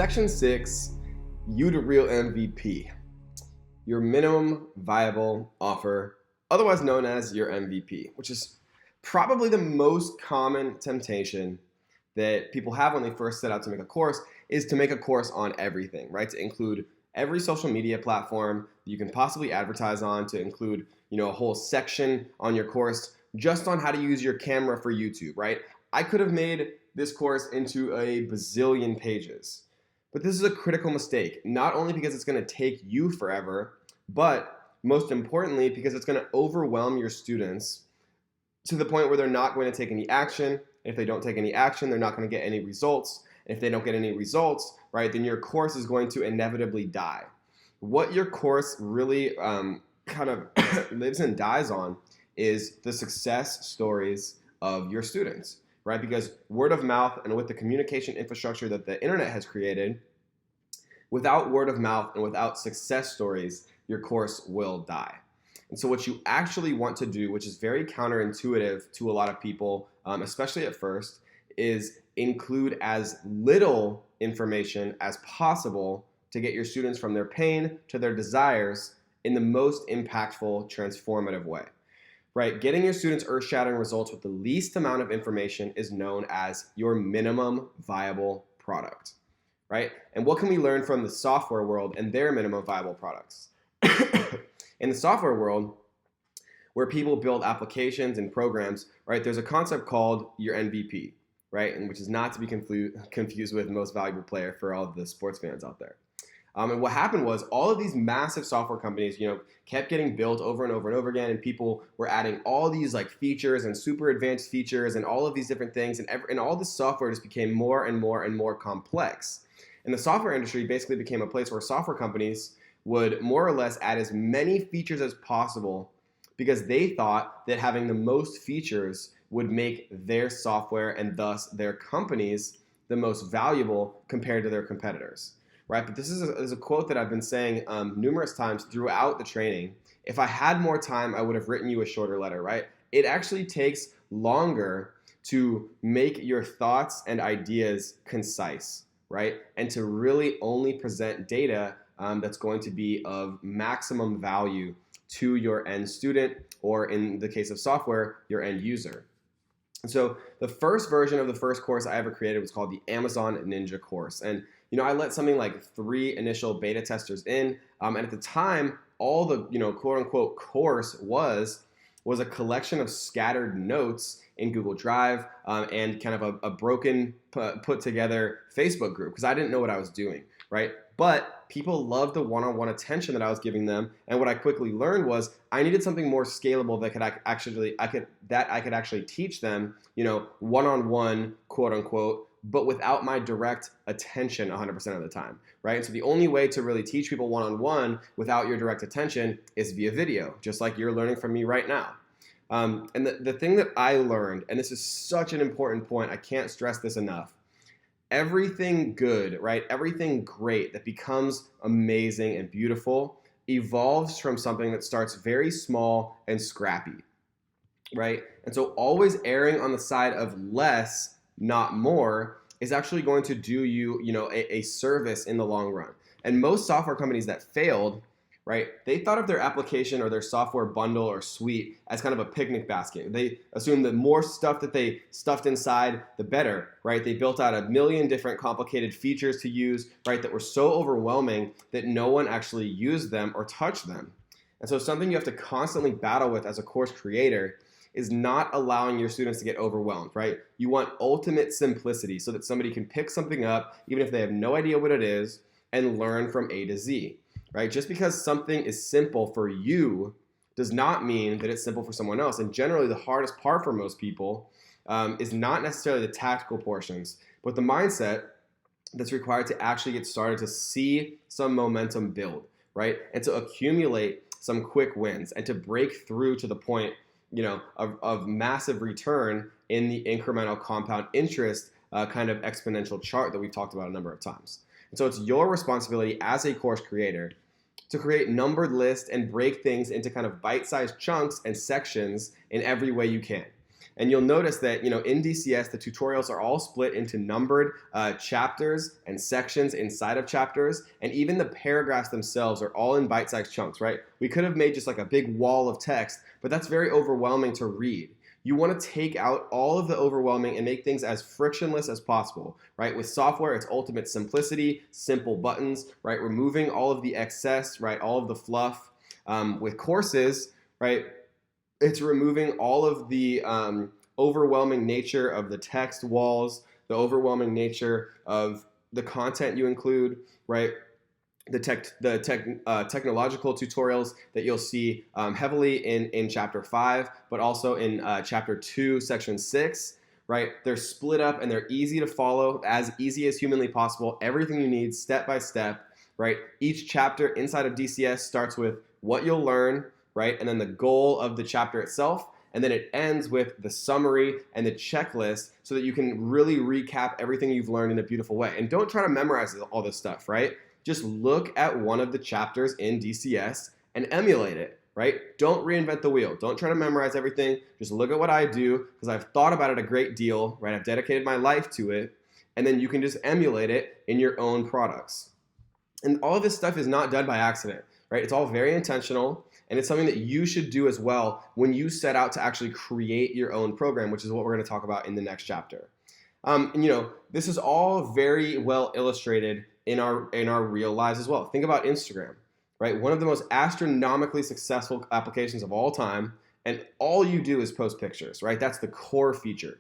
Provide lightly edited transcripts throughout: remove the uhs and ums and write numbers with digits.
Section 6, U2Real MVP, your minimum viable offer, otherwise known as your MVP, which is probably the most common temptation that people have when they first set out to make a course, is to make a course on everything, right? To include every social media platform you can possibly advertise on, to include, a whole section on your course just on how to use your camera for YouTube, right? I could have made this course into a bazillion pages. But this is a critical mistake, not only because it's going to take you forever, but most importantly, because it's going to overwhelm your students to the point where they're not going to take any action. If they don't take any action, they're not going to get any results. If they don't get any results, right, then your course is going to inevitably die. What your course really kind of lives and dies on is the success stories of your students, right? Because word of mouth, and with the communication infrastructure that the internet has created, without word of mouth and without success stories, your course will die. And so what you actually want to do, which is very counterintuitive to a lot of people, especially at first, is include as little information as possible to get your students from their pain to their desires in the most impactful, transformative way. Right? Getting your students earth-shattering results with the least amount of information is known as your minimum viable product. Right? And what can we learn from the software world and their minimum viable products? In the software world, where people build applications and programs, right, there's a concept called your MVP, right? And which is not to be confused with most valuable player for all of the sports fans out there. And what happened was all of these massive software companies, kept getting built over and over and over again, and people were adding all these features and super advanced features and all of these different things, and all this software just became more and more and more complex. And the software industry basically became a place where software companies would more or less add as many features as possible because they thought that having the most features would make their software and thus their companies the most valuable compared to their competitors. Right? But this is a quote that I've been saying numerous times throughout the training. If I had more time, I would have written you a shorter letter, right? It actually takes longer to make your thoughts and ideas concise, right? And to really only present data that's going to be of maximum value to your end student, or in the case of software, your end user. And so the first version of the first course I ever created was called the Amazon Ninja course. And I let something like 3 initial beta testers in, and at the time, all the quote unquote course was a collection of scattered notes in Google Drive and kind of a broken put together Facebook group, because I didn't know what I was doing, right? But people loved the one-on-one attention that I was giving them, and what I quickly learned was I needed something more scalable that I could actually teach them, one-on-one, quote unquote, but without my direct attention 100% of the time, right? And so the only way to really teach people one-on-one without your direct attention is via video, just like you're learning from me right now. And the thing that I learned, and this is such an important point, I can't stress this enough, everything good, right? Everything great that becomes amazing and beautiful evolves from something that starts very small and scrappy, right? And so always erring on the side of less, not more, is actually going to do you, a service in the long run. And most software companies that failed, right, they thought of their application or their software bundle or suite as kind of a picnic basket. They assumed the more stuff that they stuffed inside, the better, right? They built out a million different complicated features to use, right, that were so overwhelming that no one actually used them or touched them. And so something you have to constantly battle with as a course creator is not allowing your students to get overwhelmed, right? You want ultimate simplicity so that somebody can pick something up, even if they have no idea what it is, and learn from A to Z, right? Just because something is simple for you does not mean that it's simple for someone else. And generally, the hardest part for most people is not necessarily the tactical portions, but the mindset that's required to actually get started, to see some momentum build, right? And to accumulate some quick wins and to break through to the point of massive return in the incremental compound interest kind of exponential chart that we've talked about a number of times. And so it's your responsibility as a course creator to create numbered lists and break things into kind of bite-sized chunks and sections in every way you can. And you'll notice that, in DCS, the tutorials are all split into numbered chapters and sections inside of chapters. And even the paragraphs themselves are all in bite-sized chunks, right? We could have made just like a big wall of text, but that's very overwhelming to read. You want to take out all of the overwhelming and make things as frictionless as possible, right? With software, it's ultimate simplicity, simple buttons, right? Removing all of the excess, right? All of the fluff. With courses, right? It's removing all of the overwhelming nature of the text walls, the overwhelming nature of the content you include, right? The technological tutorials that you'll see heavily in chapter 5, but also in chapter 2, section 6, right? They're split up and they're easy to follow, as easy as humanly possible. Everything you need, step by step, right? Each chapter inside of DCS starts with what you'll learn, right? And then the goal of the chapter itself. And then it ends with the summary and the checklist so that you can really recap everything you've learned in a beautiful way. And don't try to memorize all this stuff, right? Just look at one of the chapters in DCS and emulate it, right? Don't reinvent the wheel. Don't try to memorize everything. Just look at what I do, because I've thought about it a great deal, right? I've dedicated my life to it, and then you can just emulate it in your own products. And all of this stuff is not done by accident, right? It's all very intentional, and it's something that you should do as well when you set out to actually create your own program, which is what we're going to talk about in the next chapter. This is all very well illustrated in our real lives as well. Think about Instagram, right? One of the most astronomically successful applications of all time, and all you do is post pictures, right? That's the core feature.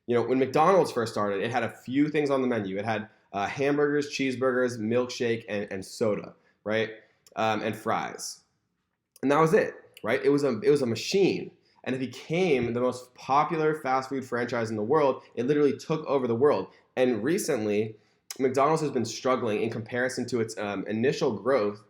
When McDonald's first started, it had a few things on the menu. It had hamburgers, cheeseburgers, milkshake, and soda, right? And fries. And that was it, right? It was a machine. And it became the most popular fast food franchise in the world. It literally took over the world. And recently, McDonald's has been struggling in comparison to its initial growth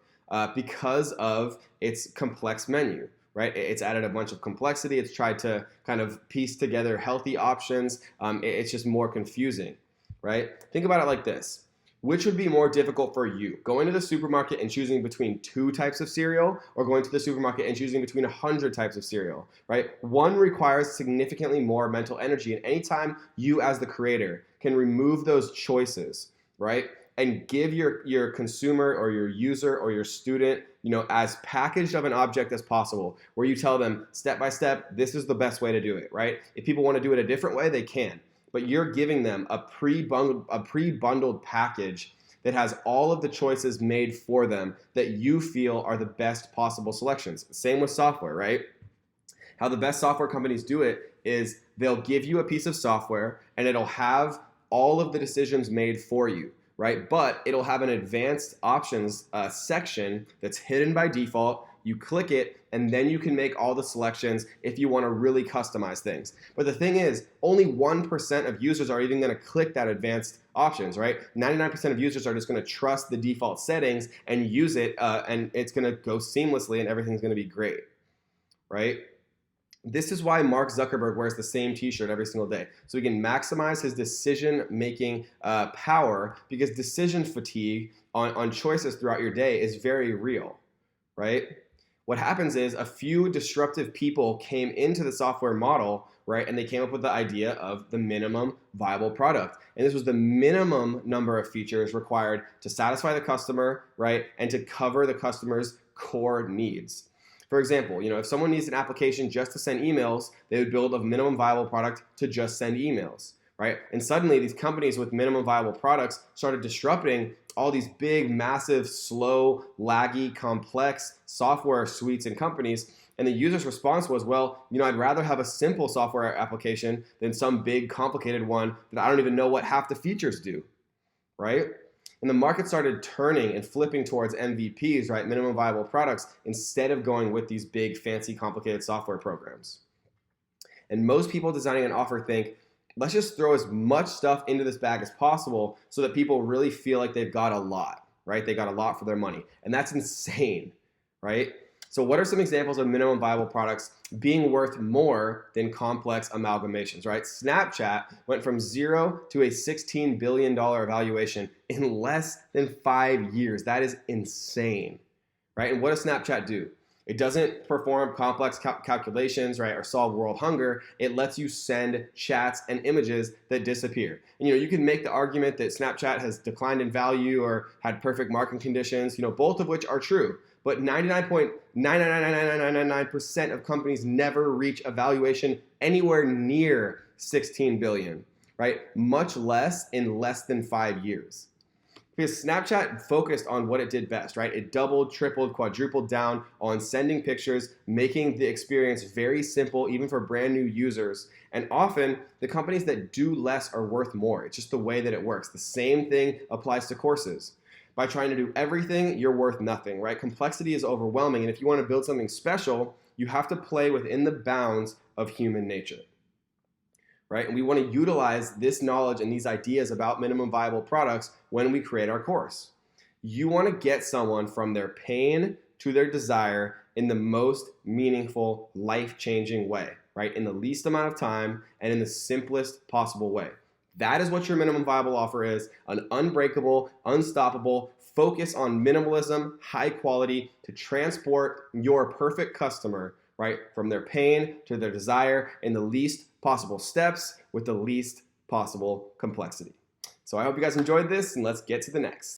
because of its complex menu, right? It's added a bunch of complexity. It's tried to kind of piece together healthy options. It's just more confusing, right? Think about it like this. Which would be more difficult for you? Going to the supermarket and choosing between 2 types of cereal, or going to the supermarket and choosing between 100 types of cereal, right? One requires significantly more mental energy, and anytime you as the creator can remove those choices, right, and give your consumer or your user or your student, as packaged of an object as possible, where you tell them step by step, this is the best way to do it, right? If people want to do it a different way, they can. But you're giving them a pre-bundled package that has all of the choices made for them that you feel are the best possible selections. Same with software, right? How the best software companies do it is they'll give you a piece of software and it'll have all of the decisions made for you, right? But it'll have an advanced options section that's hidden by default. You click it, and then you can make all the selections if you want to really customize things. But the thing is, only 1% of users are even going to click that advanced options, right? 99% of users are just going to trust the default settings and use it, and it's going to go seamlessly, and everything's going to be great, right? This is why Mark Zuckerberg wears the same t-shirt every single day. So he can maximize his decision-making power, because decision fatigue on choices throughout your day is very real, right? What happens is a few disruptive people came into the software model, right? And they came up with the idea of the minimum viable product. And this was the minimum number of features required to satisfy the customer, right? And to cover the customer's core needs. For example, if someone needs an application just to send emails, they would build a minimum viable product to just send emails, right? And suddenly these companies with minimum viable products started disrupting all these big, massive, slow, laggy, complex software suites and companies. And the user's response was, well, I'd rather have a simple software application than some big, complicated one that I don't even know what half the features do, right? And the market started turning and flipping towards MVPs, right, minimum viable products, instead of going with these big, fancy, complicated software programs. And most people designing an offer think, let's just throw as much stuff into this bag as possible so that people really feel like they've got a lot, right? They got a lot for their money. And that's insane, right? So what are some examples of minimum viable products being worth more than complex amalgamations, right? Snapchat went from 0 to a $16 billion valuation in less than 5 years. That is insane, right? And what does Snapchat do? It doesn't perform complex calculations, right, or solve world hunger. It lets you send chats and images that disappear. And, you can make the argument that Snapchat has declined in value or had perfect market conditions, both of which are true. But 99.9999999% of companies never reach a valuation anywhere near 16 billion, right? Much less in less than 5 years. Because Snapchat focused on what it did best, right? It doubled, tripled, quadrupled down on sending pictures, making the experience very simple, even for brand new users. And often, the companies that do less are worth more. It's just the way that it works. The same thing applies to courses. By trying to do everything, you're worth nothing, right? Complexity is overwhelming. And if you want to build something special, you have to play within the bounds of human nature. Right? And we want to utilize this knowledge and these ideas about minimum viable products when we create our course. You want to get someone from their pain to their desire in the most meaningful, life-changing way, right? In the least amount of time and in the simplest possible way. That is what your minimum viable offer is: an unbreakable, unstoppable focus on minimalism, high quality, to transport your perfect customer, right, from their pain to their desire in the least possible steps with the least possible complexity. So I hope you guys enjoyed this, and let's get to the next.